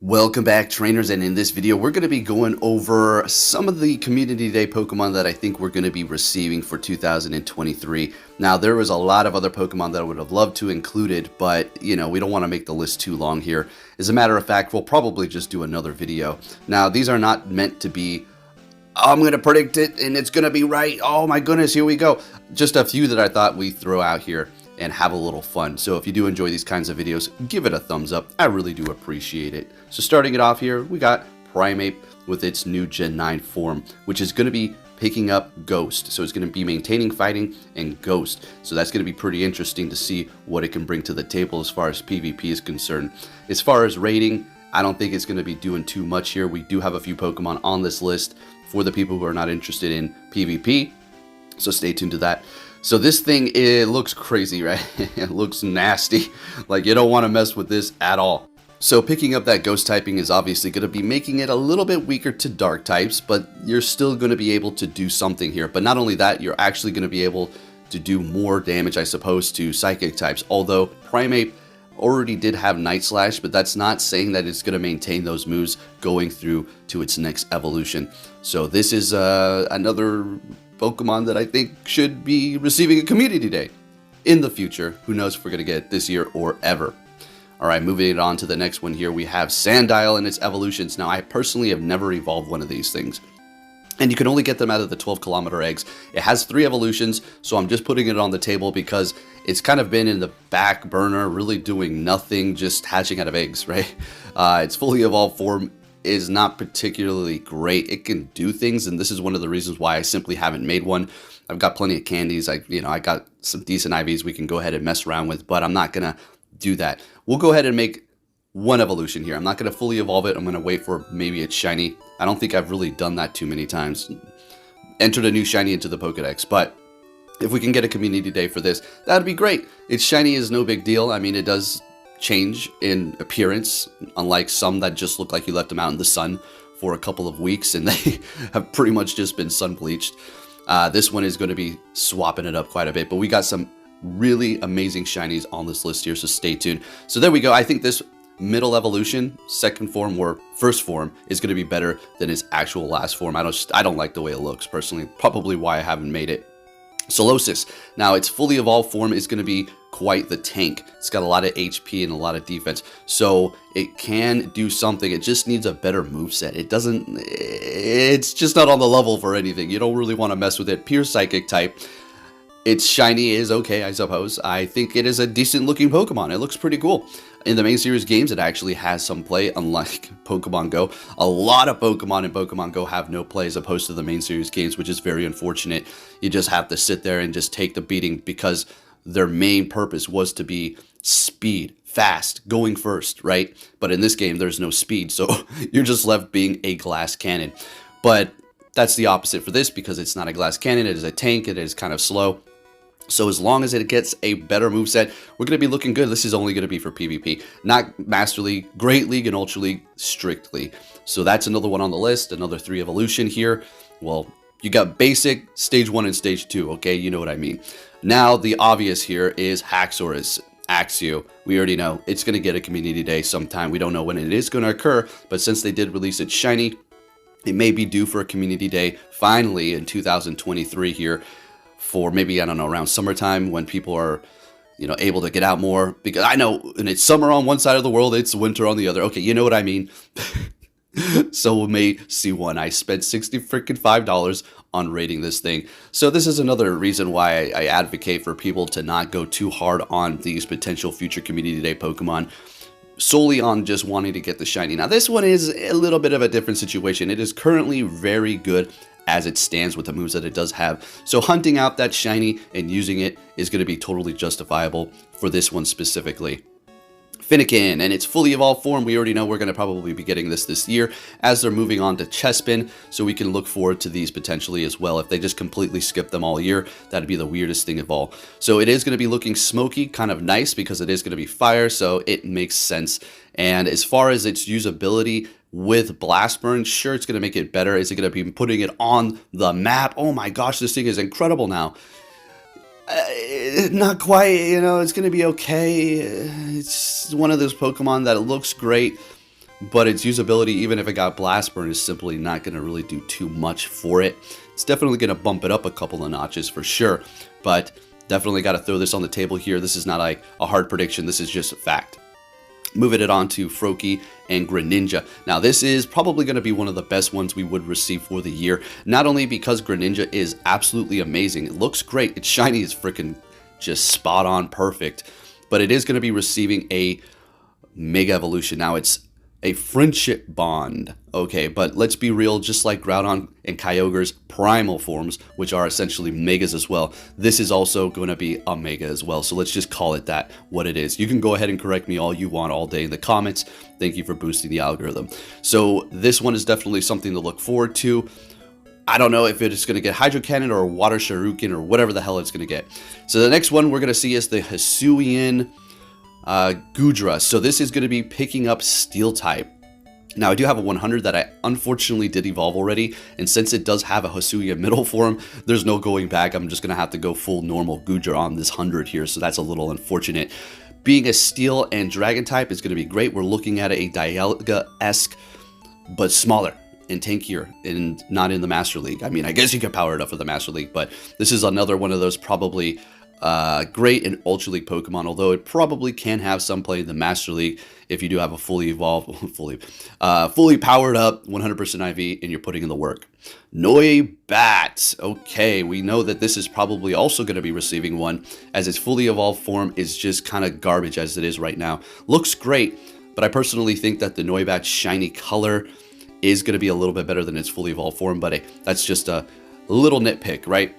Welcome back, trainers, and in this video we're going to be going over some of the Community Day Pokemon that I think we're going to be receiving for 2023. Now, there was a lot of other Pokemon that I would have loved to included, but we don't want to make the list too long here. As a matter of fact, we'll probably just do another video. Now, these are not meant to be, I'm going to predict it and it's going to be right. Oh my goodness, here we go. Just a few that I thought we'd throw out here and have a little fun. So if you do enjoy these kinds of videos, give it a thumbs up. I really do appreciate it. So starting it off here, we got Primeape with its new Gen 9 form, which is going to be picking up Ghost. So it's going to be maintaining Fighting and Ghost. So that's going to be pretty interesting to see what it can bring to the table as far as PvP is concerned. As far as rating, I don't think it's going to be doing too much here. We do have a few Pokemon on this list for the people who are not interested in PvP. So stay tuned to that. So this thing, it looks crazy, right? It looks nasty. Like, you don't want to mess with this at all. So picking up that ghost typing is obviously going to be making it a little bit weaker to dark types, but you're still going to be able to do something here. But not only that, you're actually going to be able to do more damage, I suppose, to psychic types. Although Primeape already did have Night Slash, but that's not saying that it's going to maintain those moves going through to its next evolution. So this is another Pokemon that I think should be receiving a Community Day in the future. Who knows if we're going to get it this year or ever. Alright, moving it on to the next one here, we have Sandile and its evolutions. Now, I personally have never evolved one of these things, and you can only get them out of the 12-kilometer eggs. It has 3 evolutions, so I'm just putting it on the table because it's kind of been in the back burner, really doing nothing, just hatching out of eggs, right? Its fully evolved form is not particularly great. It can do things, and this is one of the reasons why I simply haven't made one. I've got plenty of candies. I got some decent IVs we can go ahead and mess around with, but I'm not gonna do that. We'll go ahead and make one evolution here. I'm not gonna fully evolve it. I'm gonna wait for maybe it's shiny. I don't think I've really done that too many times. Entered a new shiny into the Pokedex, but if we can get a Community Day for this, that'd be great. Its shiny is no big deal. I mean, it does change in appearance, unlike some that just look like you left them out in the sun for a couple of weeks and they have pretty much just been sun bleached. This one is going to be swapping it up quite a bit, but we got some really amazing shinies on this list here, so stay tuned. So there we go. I think this middle evolution, second form or first form, is going to be better than its actual last form. I don't like the way it looks personally, probably why I haven't made it. Solosis. Now, its fully evolved form is going to be quite the tank. It's got a lot of HP and a lot of defense, so it can do something. It just needs a better moveset. It's just not on the level for anything. You don't really want to mess with it. Pure Psychic type. Its shiny is okay, I suppose. I think it is a decent looking Pokemon. It looks pretty cool. In the main series games, it actually has some play, unlike Pokemon Go. A lot of Pokemon in Pokemon Go have no play as opposed to the main series games, which is very unfortunate. You just have to sit there and just take the beating because their main purpose was to be speed, fast, going first, right? But in this game, there's no speed, so you're just left being a glass cannon. But that's the opposite for this because it's not a glass cannon, it is a tank, it is kind of slow. So as long as it gets a better moveset, we're going to be looking good. This is only going to be for PvP, not Master League, Great League, and Ultra League strictly. So that's another one on the list, another 3 evolution here. Well, you got basic, stage 1 and stage 2, okay? You know what I mean. Now, the obvious here is Haxorus, Axew. We already know it's going to get a Community Day sometime. We don't know when it is going to occur, but since they did release its shiny, it may be due for a Community Day finally in 2023 here. For maybe, I don't know, around summertime when people are, able to get out more. Because I know, and it's summer on one side of the world, it's winter on the other. Okay, you know what I mean. So we may see one. I spent $65 on rating this thing. So this is another reason why I advocate for people to not go too hard on these potential future Community Day Pokemon, solely on just wanting to get the shiny. Now, this one is a little bit of a different situation. It is currently very good as it stands with the moves that it does have. So hunting out that shiny and using it is going to be totally justifiable for this one specifically. Finnegan and its fully evolved form, we already know we're going to probably be getting this year as they're moving on to Chespin, so we can look forward to these potentially as well. If they just completely skip them all year, that'd be the weirdest thing of all. So it is going to be looking smoky, kind of nice, because it is going to be fire, so it makes sense. And as far as its usability with Blast Burn, sure, it's going to make it better. Is it going to be putting it on the map? Oh my gosh, this thing is incredible now. Not quite, it's going to be okay. It's one of those Pokemon that looks great, but its usability, even if it got Blast Burn, is simply not going to really do too much for it. It's definitely going to bump it up a couple of notches for sure, but definitely got to throw this on the table here. This is not like a hard prediction. This is just a fact. Moving it on to Froakie and Greninja. Now, this is probably going to be one of the best ones we would receive for the year. Not only because Greninja is absolutely amazing. It looks great. It's shiny. It's freaking just spot on perfect. But it is going to be receiving a Mega Evolution. Now, it's a friendship bond. Okay, but let's be real, just like Groudon and Kyogre's primal forms, which are essentially megas as well, this is also going to be a mega as well. So let's just call it that, what it is. You can go ahead and correct me all you want all day in the comments. Thank you for boosting the algorithm. So this one is definitely something to look forward to. I don't know if it's going to get Hydro Cannon or Water Shuriken or whatever the hell it's going to get. So the next one we're going to see is the Hasuian Gudra. So this is going to be picking up Steel type. Now I do have a 100 that I unfortunately did evolve already, and since it does have a Hasuian middle form, there's no going back. I'm just going to have to go full normal Gudra on this 100 here, so that's a little unfortunate. Being a Steel and Dragon type is going to be great. We're looking at a Dialga-esque, but smaller and tankier, and not in the Master League. I mean, I guess you could power it up for the Master League, but this is another one of those probably great in Ultra League Pokemon, although it probably can have some play in the Master League if you do have a fully evolved, fully powered up 100% IV and you're putting in the work. Noibat. Okay, we know that this is probably also going to be receiving one, as its fully evolved form is just kind of garbage as it is right now. Looks great, but I personally think that the Noibat shiny color is going to be a little bit better than its fully evolved form, but hey, that's just a little nitpick, right?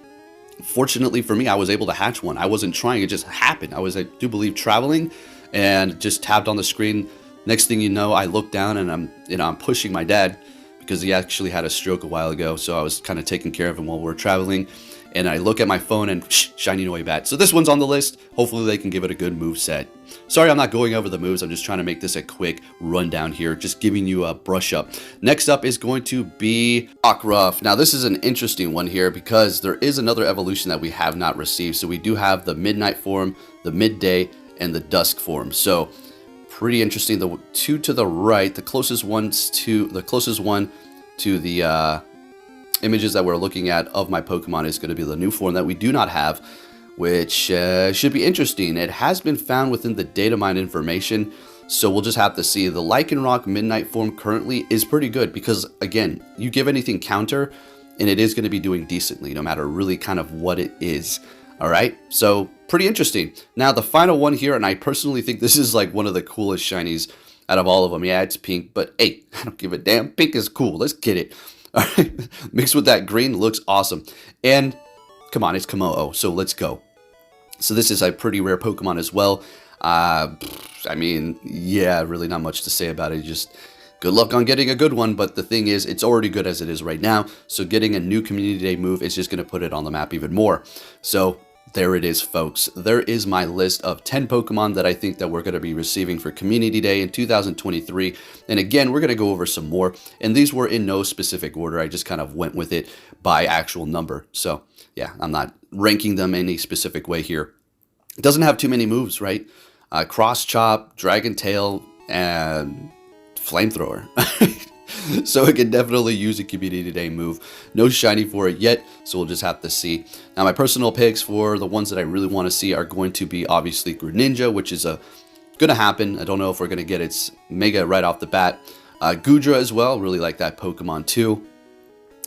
Fortunately for me, I was able to hatch one. I wasn't trying, it just happened. I do believe, traveling and just tapped on the screen. Next thing you know, I look down and I'm pushing my dad because he actually had a stroke a while ago. So I was kind of taking care of him while we were traveling. And I look at my phone and shiny Noibat. So this one's on the list. Hopefully they can give it a good move set. Sorry, I'm not going over the moves. I'm just trying to make this a quick rundown here, just giving you a brush up. Next up is going to be Rockruff. Now this is an interesting one here because there is another evolution that we have not received. So we do have the Midnight form, the Midday, and the Dusk form. So pretty interesting. The two to the right, the closest one to the images that we're looking at of my Pokemon is going to be the new form that we do not have, which should be interesting. It has been found within the data mine information, so we'll just have to see. The Lycanroc Midnight form currently is pretty good because, again, you give anything counter and it is going to be doing decently no matter really kind of what it is. All right, so pretty interesting. Now the final one here, and I personally think this is like one of the coolest shinies out of all of them. Yeah, it's pink, but hey, I don't give a damn. Pink is cool. Let's get it. All right, mixed with that green, looks awesome. And come on, it's Kommo-o, so let's go. So this is a pretty rare Pokemon as well. I mean, yeah, really not much to say about it. Just good luck on getting a good one, but the thing is, it's already good as it is right now. So getting a new Community Day move is just going to put it on the map even more. So there it is, folks. There is my list of 10 Pokemon that I think that we're going to be receiving for Community Day in 2023. And again, we're going to go over some more. And these were in no specific order. I just kind of went with it by actual number. So yeah, I'm not ranking them any specific way here. It doesn't have too many moves, right? Cross Chop, Dragon Tail, and Flamethrower. So it can definitely use a Community Day move. No shiny for it yet, so we'll just have to see. Now my personal picks for the ones that I really want to see are going to be obviously Greninja, which is going to happen. I don't know if we're going to get its Mega right off the bat. Gudra as well, really like that Pokemon too.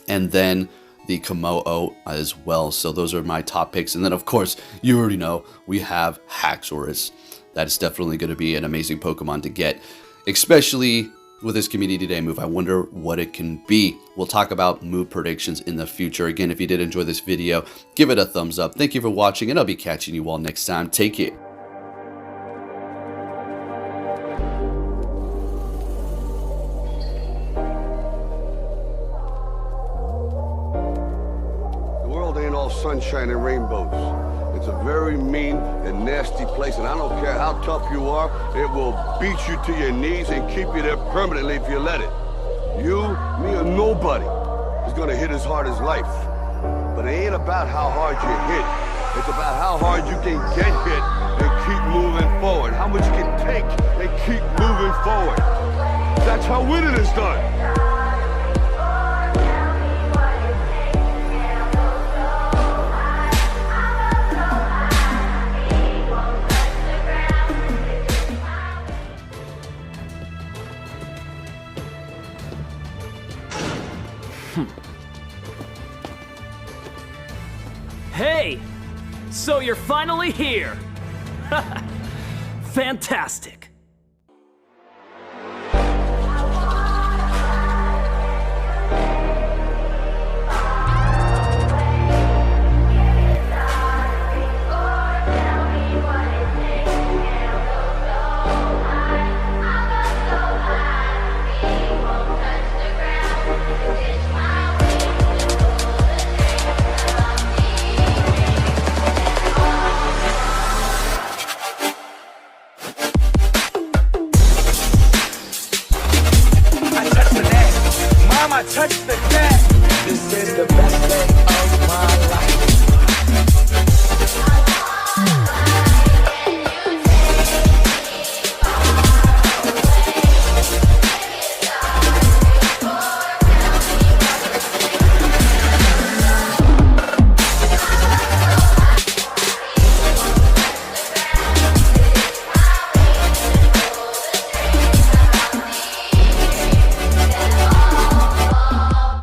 And then the Kommo-o as well. So those are my top picks. And then of course, you already know, we have Haxorus. That's definitely going to be an amazing Pokemon to get, especially with this Community Day move. I wonder what it can be. We'll talk about move predictions in the future. Again, if you did enjoy this video, give it a thumbs up. Thank you for watching, and I'll be catching you all next time. Take care. The world ain't all sunshine and rainbows. It's a very mean and nasty place, and I don't care how tough you are, it will beat you to your knees and keep you there permanently if you let it. You, me, or nobody is gonna hit as hard as life. But it ain't about how hard you hit. It's about how hard you can get hit and keep moving forward. How much you can take and keep moving forward. That's how winning is done. Hey! So you're finally here! Fantastic! Mama, touch the cat. This is the best day